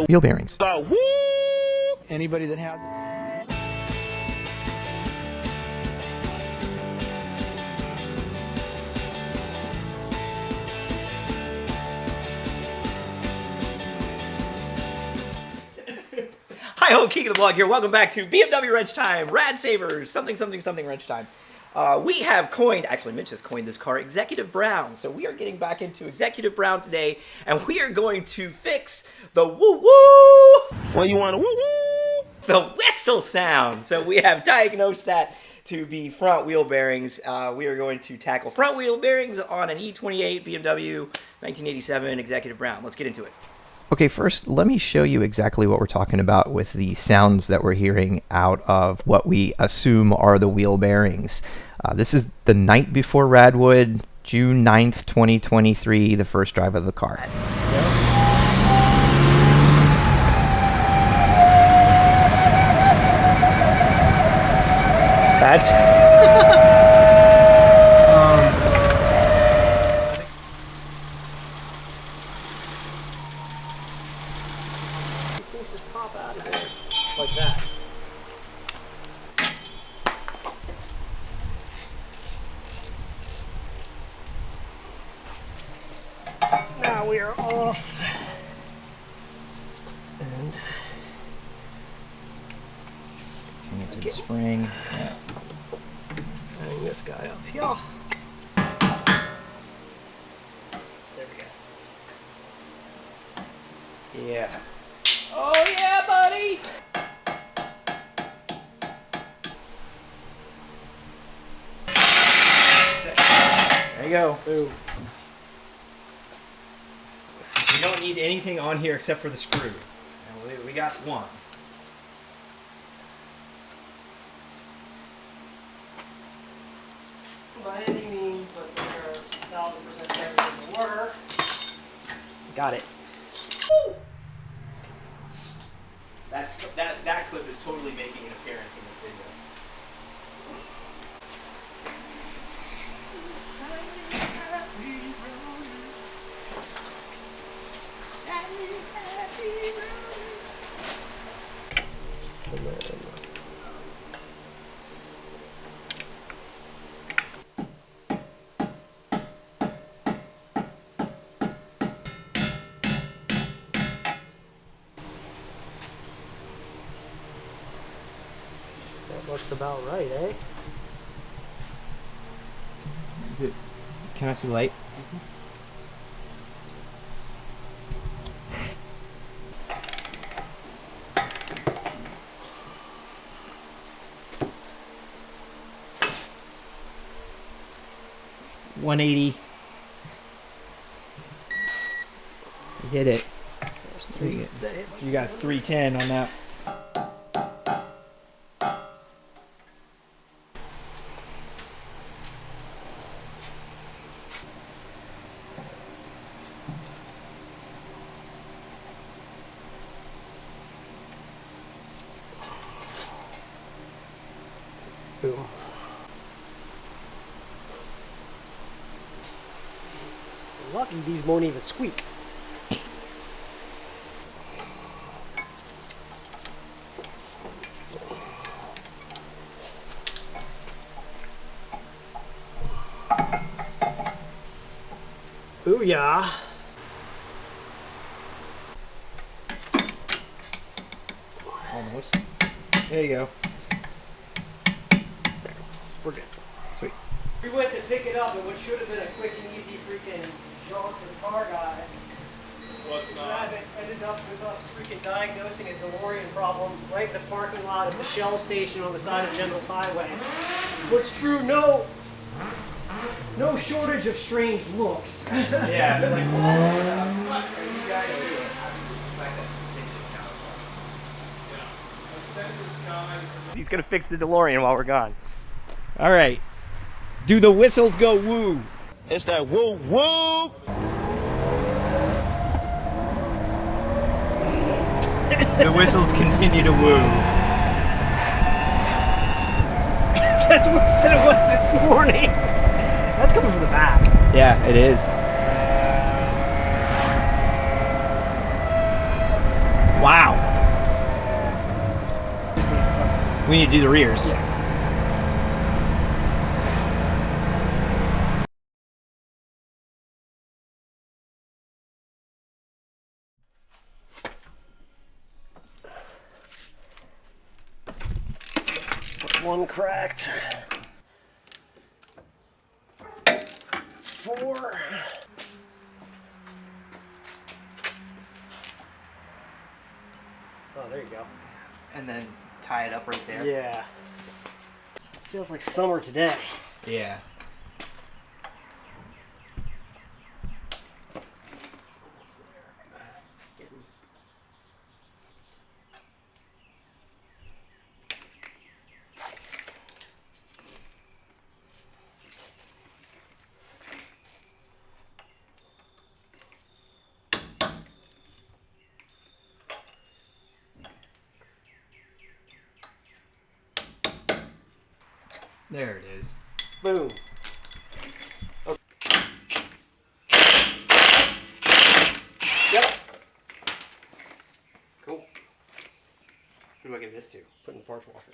wheel bearings. Woo! Anybody that has it. Hi-ho, King of the Blog here. Welcome back to BMW Wrench Time, Rad Savers, something wrench time. We have coined, actually Mitch has coined this car, Executive Brown. So we are getting back into Executive Brown today, and we are going to fix the woo-woo! Well, you want a woo-woo? The whistle sound. So we have diagnosed that to be front wheel bearings. We are going to tackle front wheel bearings on an E28 BMW 1987 Executive Brown. Let's get into it. Okay, first, let me show you exactly what we're talking about with the sounds that we're hearing out of what we assume are the wheel bearings. This is the night before RADWOOD, June 9th, 2023, the first drive of the car. That's... just pop out of there like that. Now we are off. And Get the spring. Yeah. hang this guy up here. There we go. Yeah. Oh yeah, buddy! There you go. Boom. You don't need anything on here except for the screw. And we got one. By any means, but they're 1000% better than the water. Got it. Woo! That clip is totally making an appearance in this video. That looks about right, eh? Is it? Can I see the light? $180. You hit it. You got 310 on that. Boom. Lucky these won't even squeak. Booyah! Almost. There you go. We're good. Sweet. We went to pick it up and what should have been a quick and easy freaking jaunt to the car, guys. Ended up with us freaking diagnosing a DeLorean problem right in the parking lot of the Shell station on the side of General's Highway. Which drew no shortage of strange looks. Yeah, they're like, what the fuck are you guys doing? He's gonna fix the DeLorean while we're gone. All right. Do the whistles go woo? It's that woo-woo! The whistles continue to woo. That's worse than it was this morning. That's coming from the back. Yeah, it is. We need to do the rears. Yeah. One cracked. It's 4. Oh, there you go. And then tie it up right there. Yeah. Feels like summer today. Yeah. There it is. Boom. Okay. Yep. Cool. Who do I give this to? Put in the parts washer.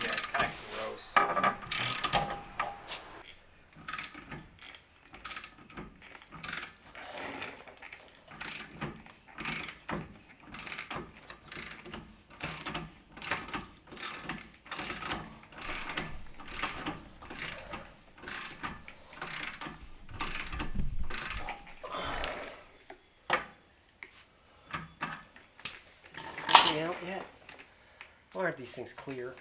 Yeah, it's kind of gross. Out yet? Why aren't these things clear?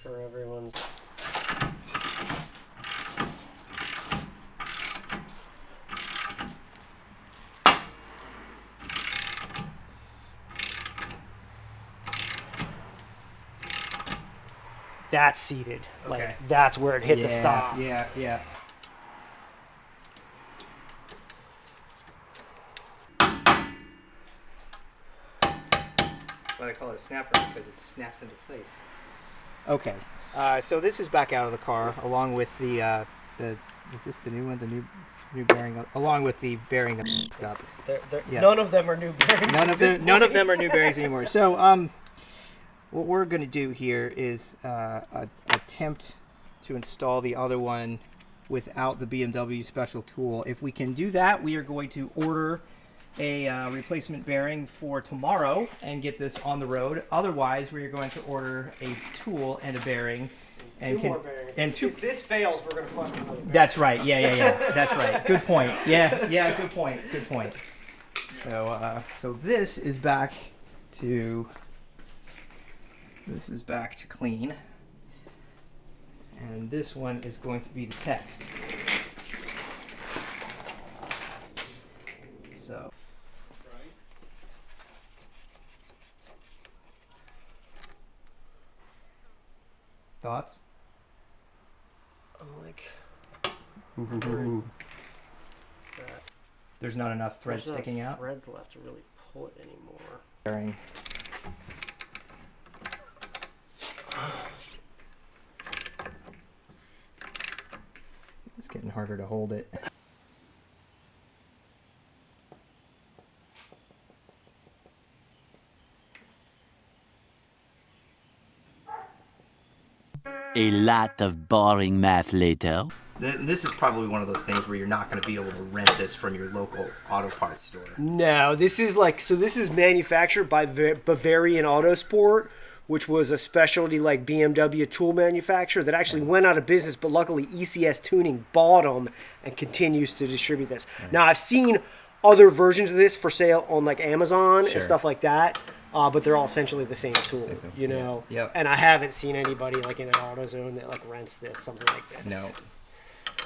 For everyone's. That's seated. Okay. Like that's where it hit the stop. Yeah, yeah. Why I call it a snapper, because it snaps into place. Okay. So this is back out of the car, along with the is this the new one? The new bearing, along with the bearing that's up. Yeah. None of them are new bearings. None of them are new bearings anymore. So what we're going to do here is attempt to install the other one without the BMW special tool. If we can do that, we are going to order a replacement bearing for tomorrow and get this on the road. Otherwise, we are going to order a tool and a bearing. And Two more bearings. And two. If this fails, we're gonna fucking another bearing. That's right. Yeah. That's right. Good point. Yeah. Good point. So so this is back to clean, and this one is going to be the test. So. Thoughts? I'm like, There's not enough thread there's not sticking out. threads left to really pull it anymore. Bearing. It's getting harder to hold it. A lot of boring math later. This is probably one of those things where you're not going to be able to rent this from your local auto parts store. No, this is like, so this is manufactured by Bavarian Autosport, which was a specialty like BMW tool manufacturer that actually went out of business, but luckily ECS Tuning bought them and continues to distribute this. Right. Now, I've seen other versions of this for sale on like Amazon and stuff like that, but they're all essentially the same tool, you know? Yep. And I haven't seen anybody like in an AutoZone that like rents this, something like this. No.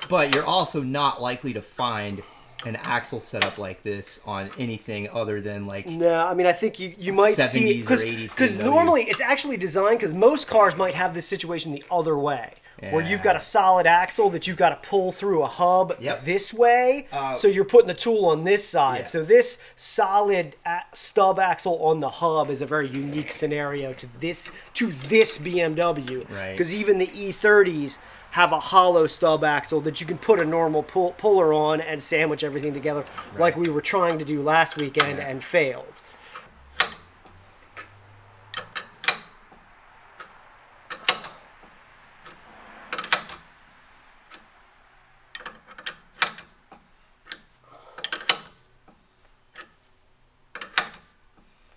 But you're also not likely to find an axle setup like this on anything other than like No, I mean, I think you might see it 70s or 80s because BMW. normally it's actually designed because most cars might have this situation the other way, where you've got a solid axle that you've got to pull through a hub this way, so you're putting the tool on this side. Yeah. So this solid stub axle on the hub is a very unique scenario to this BMW, Right. because even the E30s have a hollow stub axle that you can put a normal puller on and sandwich everything together, like we were trying to do last weekend and failed.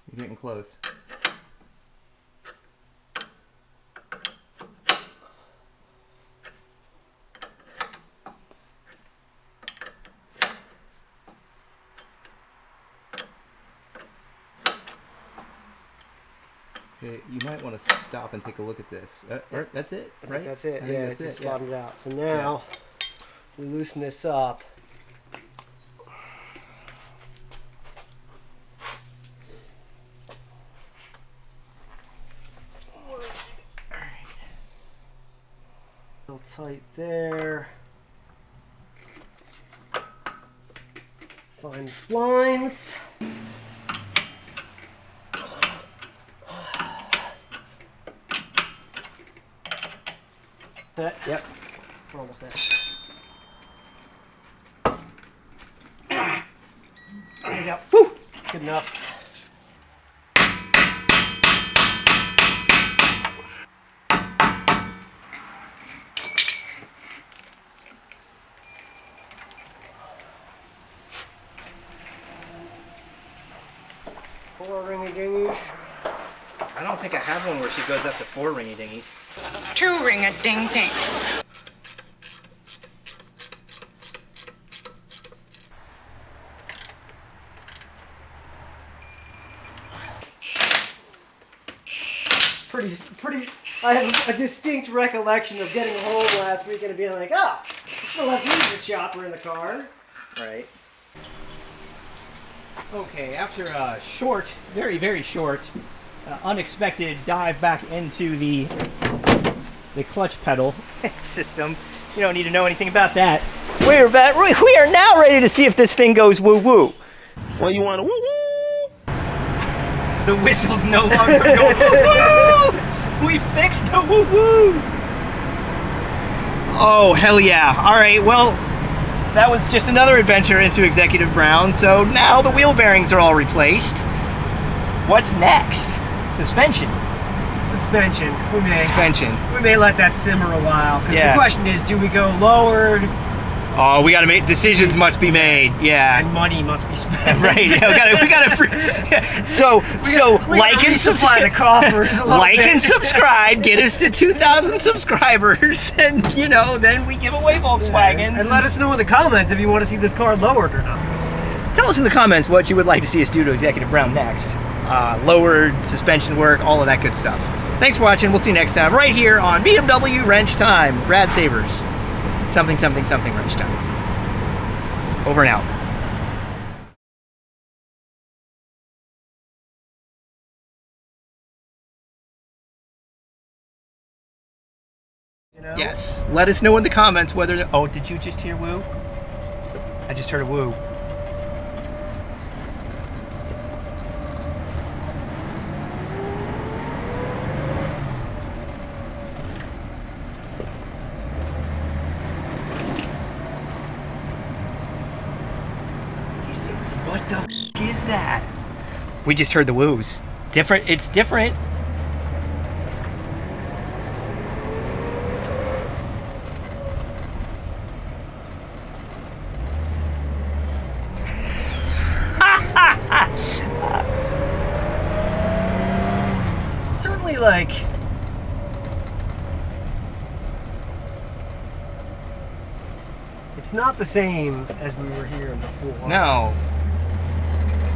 You're getting close. Okay, you might want to stop and take a look at this. That's it, right? That's it. I think Yeah, that's it's it. bottomed out. So now we loosen this up. Real tight there. Find splines. That, yep. We're almost there. There you go. Woo! Good enough. Four ringy-dingies. I don't think I have one where she goes up to 4 ringy-dingies. 2 ring-a-ding-ding. Pretty. I have a distinct recollection of getting home last weekend and being like, oh, I should have left the shopper in the car. Right. Okay, after a short, very, very short, unexpected dive back into the clutch pedal system, you don't need to know anything about that. We are now ready to see if this thing goes woo-woo. Well, you want to woo-woo? The whistle's no longer going woo-woo! We fixed the woo-woo! Oh, hell yeah. All right, well, that was just another adventure into Executive Brown, so now the wheel bearings are all replaced. What's next? Suspension. Suspension. Suspension. We may let that simmer a while. Because Yeah. the question is, do we go lowered? Oh, we gotta make, decisions must be made, yeah. And money must be spent. Right, yeah, we gotta so like and supply the subscribe. coffers a little Like bit. and subscribe, get us to 2,000 subscribers, and you know, then we give away Volkswagens. And let us know in the comments if you want to see this car lowered or not. Tell us in the comments what you would like to see us do to Executive Brown next. Lowered, suspension work, all of that good stuff. Thanks for watching. We'll see you next time right here on BMW Wrench Time. Brad Savers. Something, something, something wrench time. Over and out. You know? Yes. Let us know in the comments whether... Oh, did you just hear woo? I just heard a woo. What the f*** is that? We just heard the woos. Different. It's different. Certainly, like... It's not the same as we were here before. No.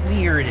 Weird.